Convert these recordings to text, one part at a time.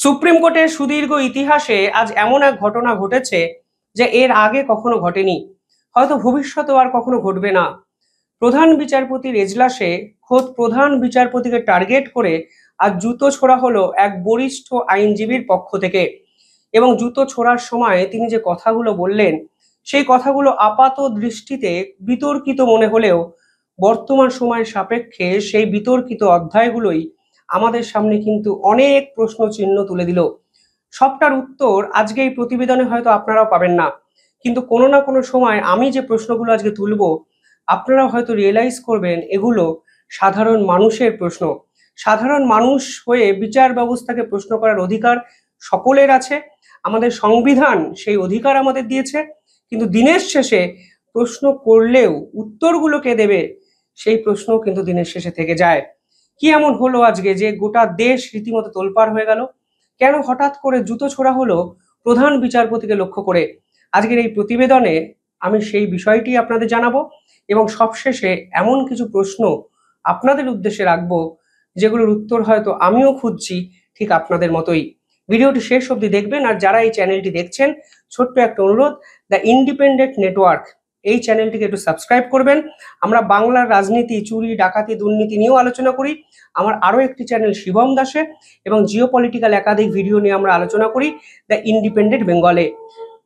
Supreme কোর্টের সুদীর্ঘ ইতিহাসে আজ এমন এক ঘটনা ঘটেছে যে এর আগে কখনো ঘটেনি, হয়তো ভবিষ্যতেও আর কখনো ঘটবে না। প্রধান বিচারপতির এজলাসে খোদ প্রধান বিচারপতিকে টার্গেট করে আজ জুতো ছোড়া হলো এক বরিষ্ঠ আইনজীবীর পক্ষ থেকে। এবং জুতো ছোড়ার সময় তিনি যে কথাগুলো বললেন, সেই কথাগুলো আপাত দৃষ্টিতে বিতর্কিত মনে হলেও বর্তমান সময়ের সাপেক্ষে সেই বিতর্কিত অধ্যায়গুলোই আমাদের সামনে কিন্তু অনেক প্রশ্ন চিহ্ন তুলে দিল। সবটার উত্তর আজকে এই প্রতিবেদনে হয়তো আপনারাও পাবেন না, কিন্তু কোনো না কোনো সময় আমি যে প্রশ্নগুলো আজকে তুলবো আপনারা হয়তো রিয়েলাইজ করবেন এগুলো সাধারণ মানুষের প্রশ্ন। সাধারণ মানুষ হয়ে বিচার ব্যবস্থাকে প্রশ্ন করার অধিকার সকলের আছে, আমাদের সংবিধান সেই অধিকার আমাদের দিয়েছে। কিন্তু দিনের শেষে প্রশ্ন করলেও উত্তরগুলো কে দেবে, সেই প্রশ্ন কিন্তু দিনের শেষে থেকে যায়। কি এমন হলো আজকে যে গোটা দেশ রীতিমতো তোলপাড় হয়ে গেল? কেন হঠাৎ করে জুতো ছোড়া হলো প্রধান বিচারপতিকে লক্ষ্য করে? আজকের এই প্রতিবেদনে আমি সেই বিষয়টি আপনাদের জানাবো এবং সবশেষে এমন কিছু প্রশ্ন আপনাদের উদ্দেশ্যে রাখবো যেগুলোর উত্তর হয়তো আমিও খুঁজছি ঠিক আপনাদের মতোই। ভিডিওটি শেষ অবধি দেখবেন। আর যারা এই চ্যানেলটি দেখছেন, ছোট্ট একটা অনুরোধ, দ্য ইন্ডিপেন্ডেন্ট নেটওয়ার্ক এই চ্যানেলটিকে একটু সাবস্ক্রাইব করবেন। আমরা বাংলার রাজনীতি, চুরি, ডাকাতি, দুর্নীতি নিয়েও আলোচনা করি। আমার আরও একটি চ্যানেল শিবম দাসে এবং জিও পলিটিক্যাল একাধিক ভিডিও নিয়ে আমরা আলোচনা করি দ্য ইন্ডিপেন্ডেন্ট বেঙ্গলে।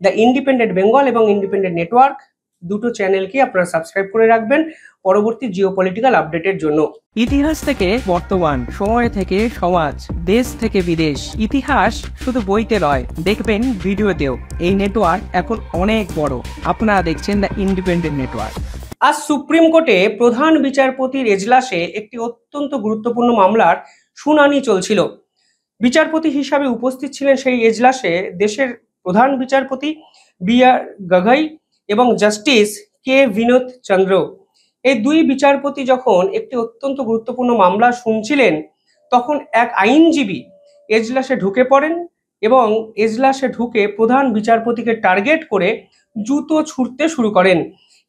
দ্য ইন্ডিপেন্ডেন্ট বেঙ্গল এবং ইন্ডিপেন্ডেন্ট নেটওয়ার্ক দুটো চ্যানেলকে আপনারা সাবস্ক্রাইব করে রাখবেন পরবর্তী জিও পলিটিক্যাল আপডেটের জন্য। ইতিহাস থেকে বর্তমান, সময় থেকে সমাজ, দেশ থেকে বিদেশ, ইতিহাস শুধু বইতে নয়, দেখবেন ভিডিওতেও। এই নেটওয়ার্ক এখন অনেক বড়। আপনারা দেখছেন দ্য ইন্ডিপেন্ডেন্ট নেটওয়ার্ক। আজ সুপ্রিম কোর্টে প্রধান বিচারপতির এজলাসে একটি অত্যন্ত গুরুত্বপূর্ণ মামলার শুনানি চলছিল। বিচারপতি হিসাবে উপস্থিত ছিলেন সেই এজলাসে দেশের প্রধান বিচারপতি বি আর গগৈ এবং জাস্টিস কে বিনোদ চন্দ্র। এই দুই বিচারপতি যখন একটি অত্যন্ত গুরুত্বপূর্ণ মামলা শুনছিলেন, তখন এক আইনজীবী এজলাসে ঢুকে পড়েন এবং এজলাসে ঢুকে প্রধান বিচারপতিকে টার্গেট করে জুতো ছুঁড়তে শুরু করেন।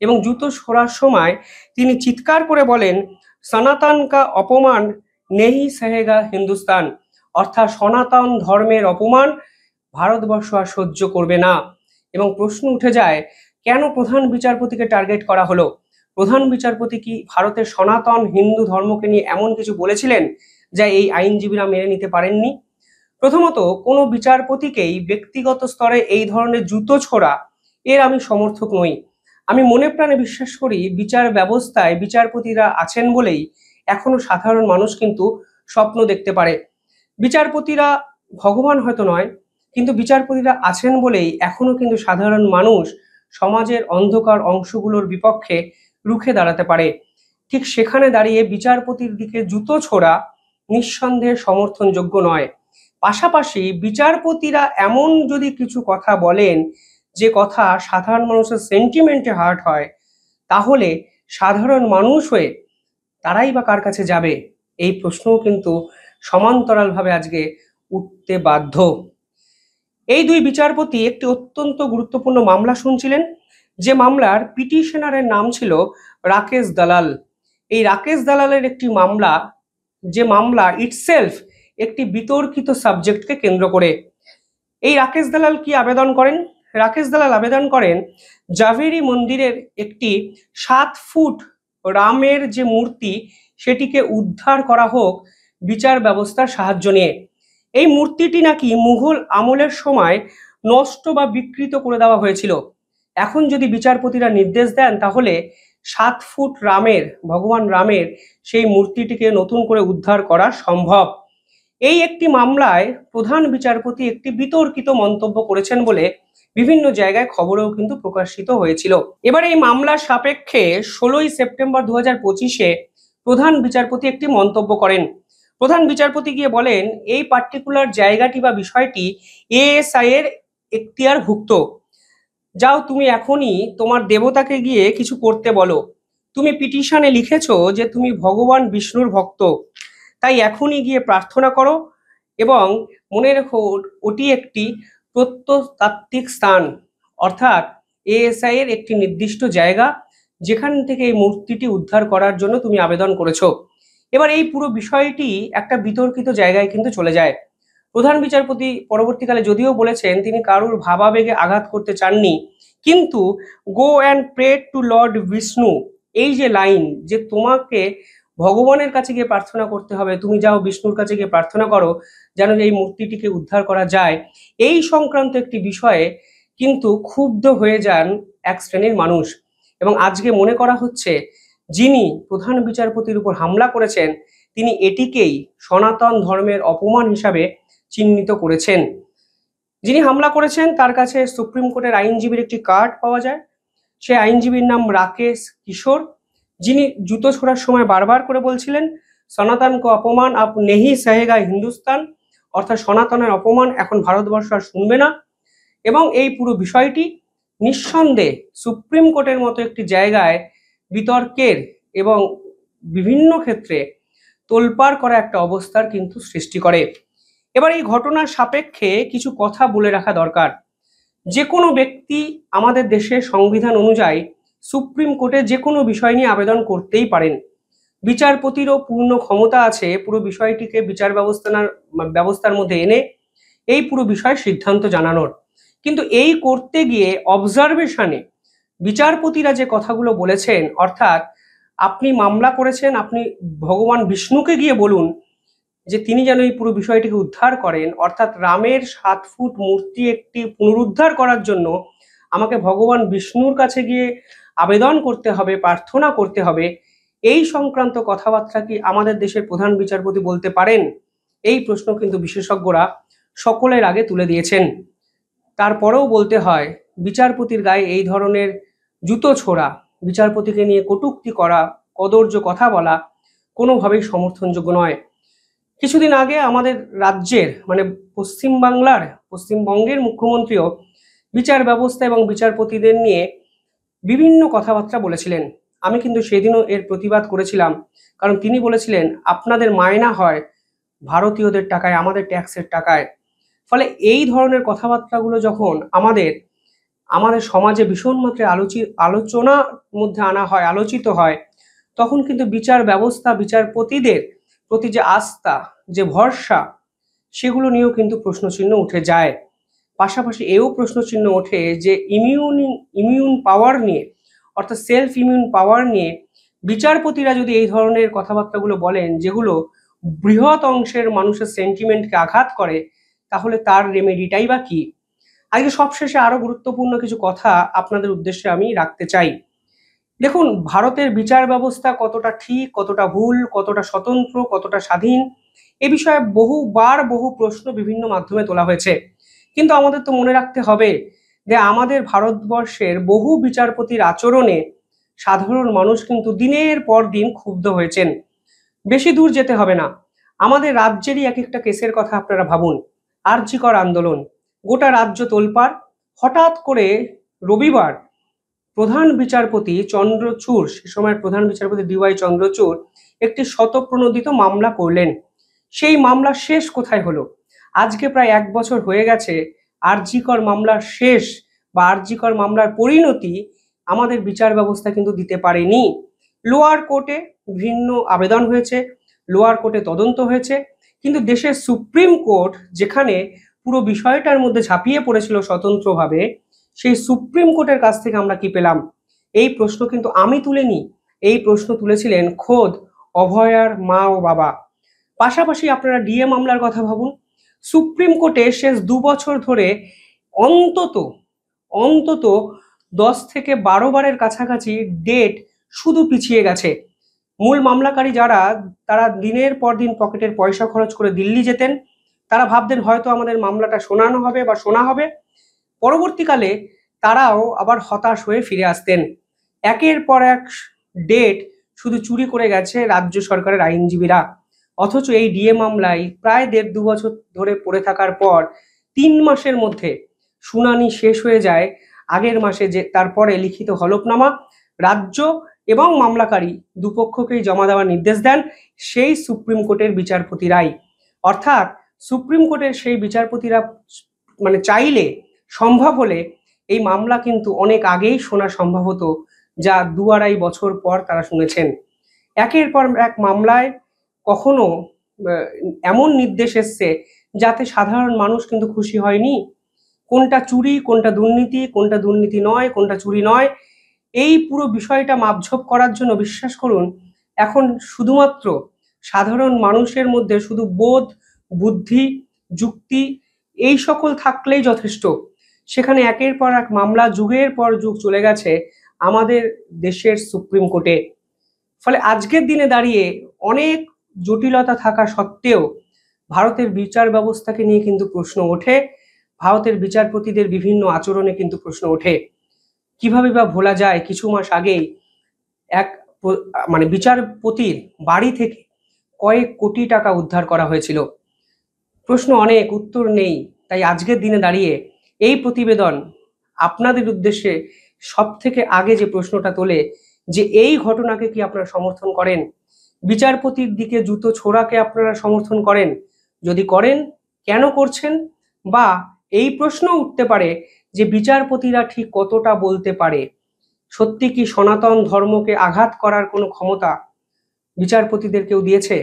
এবং জুতো ছোড়ার সময় তিনি চিৎকার করে বলেন, সনাতন কা অপমান নেহি সহেগা হিন্দুস্তান, অর্থাৎ সনাতন ধর্মের অপমান ভারতবর্ষ আর সহ্য করবে না। এবং প্রশ্ন উঠে যায়, কেন প্রধান বিচারপতিকে টার্গেট করা হলো? প্রধান বিচারপতি কি ভারতের সনাতন হিন্দু ধর্মকে নিয়ে এমন কিছু বলেছিলেন যা এই আইনজীবীরা মেনে নিতে পারেননি? প্রথমত, কোনো বিচারপতিকেই ব্যক্তিগত স্তরে এই ধরনের জুতো ছোড়া এর আমি সমর্থক নই। আমি মনে প্রাণে বিশ্বাস করি বিচার ব্যবস্থায় বিচারপতিরা আছেন বলেই এখনো সাধারণ মানুষ কিন্তু স্বপ্ন দেখতে পারে। বিচারপতিরা ভগবান হয়তো নয়, কিন্তু বিচারপতিরা আছেন বলেই এখনো কিন্তু সাধারণ মানুষ সমাজের অন্ধকার অংশগুলোর বিপক্ষে রুখে দাঁড়াতে পারে। ঠিক সেখানে দাঁড়িয়ে বিচারপতির দিকে জুতো ছোড়া নিঃসন্দেহে সমর্থনযোগ্য নয়। পাশাপাশি বিচারপতিরা এমন যদি কিছু কথা বলেন যে কথা সাধারণ মানুষের সেন্টিমেন্টে হার্ট হয়, তাহলে সাধারণ মানুষ হয়ে তারাই বা কার কাছে যাবে? এই প্রশ্নও কিন্তু সমান্তরালভাবে আজকে উঠতে বাধ্য। এই দুই বিচারপতি একটি অত্যন্ত গুরুত্বপূর্ণ মামলা শুনছিলেন, যে মামলার পিটিশনারের নাম ছিল রাকেশ দালাল। এই রাকেশ দালালের একটি মামলা, যে মামলা ইটসেলফ একটি বিতর্কিত সাবজেক্টকে কেন্দ্র করে। এই রাকেশ দালাল কি আবেদন করেন? রাকেশ দালাল আবেদন করেন জাভেরি মন্দিরের একটি 7 ফুট রামের যে মূর্তি, সেটিকে উদ্ধার করা হোক বিচার ব্যবস্থার সাহায্য নিয়ে। এই মূর্তিটি নাকি মুঘল আমলের সময় নষ্ট বা বিকৃত করে দেওয়া হয়েছিল। এখন যদি বিচারপতিরা নির্দেশ দেন, তাহলে 7 ফুট রামের, ভগবান রামের সেই মূর্তিটিকে নতুন করে উদ্ধার করা সম্ভব। এই একটি মামলায় প্রধান বিচারপতি একটি বিতর্কিত মন্তব্য করেছেন বলে বিভিন্ন জায়গায় খবরেও কিন্তু প্রকাশিত হয়েছিল। এবার এই মামলার সাপেক্ষে 16ই সেপ্টেম্বর 2025-এ প্রধান বিচারপতি একটি মন্তব্য করেন। প্রধান বিচারপতি গিয়ে বলেন, এই পার্টিকুলার জায়গাটি বা বিষয়টি এএসআই এর এখতিয়ারভুক্ত। যাও, তুমি এখনই তোমার দেবতাকে গিয়ে কিছু করতে বলো। তুমি পিটিশনে লিখেছো যে তুমি ভগবান বিষ্ণুর ভক্ত, তাই এখনই গিয়ে প্রার্থনা করো এবং মনে রেখো ওটি একটি প্রত্নতাত্ত্বিক স্থান, অর্থাৎ এএসআই এর একটি নির্দিষ্ট জায়গা যেখান থেকে এই মূর্তিটি উদ্ধার করার জন্য তুমি আবেদন করেছো। এবার এই পুরো বিষয়টি একটা বিতর্কিত জায়গায় কিন্তু চলে যায়। প্রধান বিচারপতি পরবর্তীকালে যদিও বলেছেন তিনি কারুর ভাবাবেগে আঘাত করতে চাননি, কিন্তু go and pray to lord Vishnu, এই যে লাইন যে তোমাকে ভগবানের কাছে গিয়ে প্রার্থনা করতে হবে, তুমি যাও বিষ্ণুর কাছে গিয়ে প্রার্থনা করো যেন এই মূর্তিটিকে উদ্ধার করা যায়, এই সংক্রান্ত একটি বিষয়ে কিন্তু ক্ষুব্ধ হয়ে যান এক শ্রেণীর মানুষ। এবং আজকে মনে করা হচ্ছে যিনি প্রধান বিচারপতির উপর হামলা করেছেন তিনি এটিকেই সনাতন ধর্মের অপমান হিসাবে চিহ্নিত করেছেন। যিনি হামলা করেছেন তার কাছে সুপ্রিম কোর্টের আইনজীবীর একটি কার্ড পাওয়া যায়। সে আইনজীবীর নাম রাকেশ কিশোর, যিনি জুতো ছোড়ার সময় বারবার করে বলছিলেন সনাতন কো অপমান আপ নেহি সহেগা হিন্দুস্তান, অর্থাৎ সনাতনের অপমান এখন ভারতবর্ষ আর শুনবে না। এবং এই পুরো বিষয়টি নিঃসন্দেহে সুপ্রিম কোর্টের মতো একটি জায়গায় বিতর্কের এবং বিভিন্ন ক্ষেত্রে তোলপাড় করা একটা অবস্থার কিন্তু সৃষ্টি করে। এবার এই ঘটনার সাপেক্ষে কিছু কথা বলে রাখা দরকার। যে কোনো ব্যক্তি আমাদের দেশের সংবিধান অনুযায়ী সুপ্রিম কোর্টে যে কোনো বিষয় নিয়ে আবেদন করতেই পারেন। বিচারপতিরও পূর্ণ ক্ষমতা আছে পুরো বিষয়টিকে বিচার ব্যবস্থার মধ্যে এনে এই পুরো বিষয়ে সিদ্ধান্ত জানানোর। কিন্তু এই করতে গিয়ে অবজারভেশনে বিচারপতিরা যে কথাগুলো বলেছেন, অর্থাৎ আপনি মামলা করেছেন, আপনি ভগবান বিষ্ণুকে গিয়ে বলুন যে তিনি যেন এই পুরো বিষয়টিকে উদ্ধার করেন, অর্থাৎ রামের 7 ফুট মূর্তি একটি পুনরুদ্ধার করার জন্য আমাকে ভগবান বিষ্ণুর কাছে গিয়ে আবেদন করতে হবে, প্রার্থনা করতে হবে, এই সংক্রান্ত কথাবার্তা কি আমাদের দেশের প্রধান বিচারপতি বলতে পারেন? এই প্রশ্ন কিন্তু বিশেষজ্ঞরা সকলের আগে তুলে দিয়েছেন। তারপরেও বলতে হয় বিচারপতির গায়ে এই ধরনের জুতো ছোড়া, বিচারপতিকে নিয়ে কটূক্তি করা, কদর্য কথা বলা কোনোভাবেই সমর্থনযোগ্য নয়। কিছুদিন আগে আমাদের রাজ্যের মানে পশ্চিমবঙ্গের মুখ্যমন্ত্রীও বিচার ব্যবস্থা এবং বিচারপতিদের নিয়ে বিভিন্ন কথাবার্তা বলেছিলেন। আমি কিন্তু সেদিনও এর প্রতিবাদ করেছিলাম, কারণ তিনি বলেছিলেন আপনাদের মায়না হয় ভারতীয়দের টাকায়, আমাদের ট্যাক্সের টাকায়। ফলে এই ধরনের কথাবার্তাগুলো যখন আমাদের সমাজে ভীষণ মাত্রায় আলোচনার মধ্যে আনা হয়, আলোচিত হয়, তখন কিন্তু বিচার ব্যবস্থা, বিচারপতিদের প্রতি যে আস্থা, যে ভরসা, সেগুলো নিয়েও কিন্তু প্রশ্নচিহ্ন উঠে যায়। পাশাপাশি এও প্রশ্নচিহ্ন ওঠে যে ইমিউন পাওয়ার নিয়ে, অর্থাৎ সেলফ ইমিউন পাওয়ার নিয়ে বিচারপতিরা যদি এই ধরনের কথাবার্তাগুলো বলেন যেগুলো বৃহৎ অংশের মানুষের সেন্টিমেন্টকে আঘাত করে, তাহলে তার রেমেডিটাই বা কি? আজকে সবশেষে আরো গুরুত্বপূর্ণ কিছু কথা আপনাদের উদ্দেশ্যে আমি রাখতে চাই। দেখুন, ভারতের বিচার ব্যবস্থা কতটা ঠিক, কতটা ভুল, কতটা স্বতন্ত্র, কতটা স্বাধীন, এ বিষয়ে বহু প্রশ্ন বিভিন্ন মাধ্যমে তোলা হয়েছে। কিন্তু আমাদের তো মনে রাখতে হবে যে আমাদের ভারতবর্ষের বহু বিচারপতির আচরণে সাধারণ মানুষ কিন্তু দিনের পর দিন ক্ষুব্ধ হয়েছেন। বেশি দূর যেতে হবে না, আমাদের রাজ্যেরই এক একটা কেসের কথা আপনারা ভাবুন। আরজি কর আন্দোলন, গোটা রাজ্য তোলপাড়। হঠাৎ করে রবিবার প্রধান বিচারপতি চন্দ্রচূড়, সে সময়ের প্রধান বিচারপতি ডিওয়াই চন্দ্রচূড় একটি শতপ্রণোদিত মামলা করলেন। সেই মামলা শেষ কোথায় হলো? আজকে প্রায় 1 বছর হয়ে গেছে আরজি কর মামলার শেষ বা আরজি কর মামলার পরিণতি আমাদের বিচার ব্যবস্থা কিন্তু দিতে পারেনি। লোয়ার কোর্টে ভিন্ন আবেদন হয়েছে, লোয়ার কোর্টে তদন্ত হয়েছে, কিন্তু দেশের সুপ্রিম কোর্ট যেখানে পুরো বিষয়টার মধ্যে ঝাঁপিয়ে পড়েছিল স্বতন্ত্রভাবে, সেই সুপ্রিম কোর্টের কাছ থেকে আমরা কি পেলাম? এই প্রশ্ন কিন্তু আমি তুলিনি, এই প্রশ্ন তুলেছিলেন খোদ অভয়ার মা ও বাবা। পাশাপাশি আপনারা ডিএ মামলার কথা ভাবুন। সুপ্রিম কোর্টে শেষ 2 বছর ধরে অন্তত অন্তত 10 থেকে 12 বারের কাছাকাছি ডেট শুধু পিছিয়ে গেছে। মূল মামলাকারী যারা, তারা দিনের পর দিন পকেটের পয়সা খরচ করে দিল্লি যেতেন। তারা ভাবতেন হয়তো আমাদের মামলাটা শোনানো হবে বা শোনা হবে। পরবর্তীকালে তারাও আবার হতাশ হয়ে ফিরে আসতেন। একের পর এক ডেট শুধু চুরি করে গেছে রাজ্য সরকারের আইনজীবীরা। অথচ এই ডিএ মামলায় প্রায় 1.5-2 বছর ধরে পড়ে থাকার পর 3 মাসের মধ্যে শুনানি শেষ হয়ে যায়। আগের মাসে যে তারপরে লিখিত হলফনামা রাজ্য এবং মামলাকারী দুপক্ষকেই জমা দেওয়ার নির্দেশ দেন সেই সুপ্রিম কোর্টের বিচারপতিরাই। অর্থাৎ সুপ্রিম কোর্টের সেই বিচারপতিরা মানে চাইলে, সম্ভব হলে এই মামলা কিন্তু অনেক আগেই শোনা সম্ভব হতো, যা 2-2.5 বছর পর তারা শুনেছেন। একের পর এক মামলায় কখনো এমন নির্দেশ এসছে যাতে সাধারণ মানুষ কিন্তু খুশি হয়নি। কোনটা চুরি, কোনটা দুর্নীতি নয়, কোনটা চুরি নয়, এই পুরো বিষয়টা মাপঝোপ করার জন্য বিশ্বাস করুন এখন শুধুমাত্র সাধারণ মানুষের মধ্যে শুধু বোধ, বুদ্ধি, যুক্তি এই সকল থাকলেই যথেষ্ট। সেখানে একের পর এক মামলা যুগের পর যুগ চলে গেছে আমাদের দেশের সুপ্রিম কোর্টে। ফলে আজকের দিনে দাঁড়িয়ে অনেক জটিলতা থাকা সত্ত্বেও ভারতের বিচার ব্যবস্থাকে নিয়ে কিন্তু প্রশ্ন ওঠে, ভারতের বিচারপতিদের বিভিন্ন আচরণে কিন্তু প্রশ্ন ওঠে। কিভাবে বা ভোলা যায় কিছু মাস আগেই এক বিচারপতির বাড়ি থেকে কয়েক কোটি টাকা উদ্ধার করা হয়েছিল। প্রশ্ন অনেক, উত্তর নেই। তাই আজকের দিনে দাঁড়িয়ে এই প্রতিবেদন আপনাদের উদ্দেশ্যে সব থেকে আগে যে প্রশ্নটা তোলে যে এই ঘটনাকে কি আপনারা সমর্থন করেন? বিচারপতির দিকে জুতো ছোড়াকে আপনারা সমর্থন করেন? যদি করেন, কেন করছেন? বা এই প্রশ্ন উঠতে পারে যে বিচারপতিরা ঠিক কতটা বলতে পারে? সত্যি কি সনাতন ধর্মকে আঘাত করার কোনো ক্ষমতা বিচারপতিদের কেউ দিয়েছে?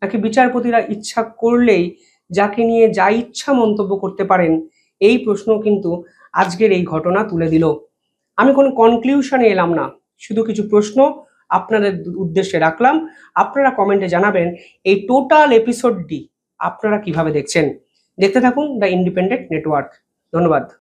নাকি বিচারপতিরা ইচ্ছা করলেই যাকে নিয়ে যা ইচ্ছা মন্তব্য করতে পারেন? এই প্রশ্ন কিন্তু আজকের এই ঘটনা তুলে দিল। আমি কোনো কনক্লিউশনে এলাম না, শুধু কিছু প্রশ্ন আপনাদের উদ্দেশ্যে রাখলাম। আপনারা কমেন্টে জানাবেন এই টোটাল এপিসোডটি আপনারা কিভাবে দেখছেন। দেখতে থাকুন দ্য ইন্ডিপেন্ডেন্ট নেটওয়ার্ক। ধন্যবাদ।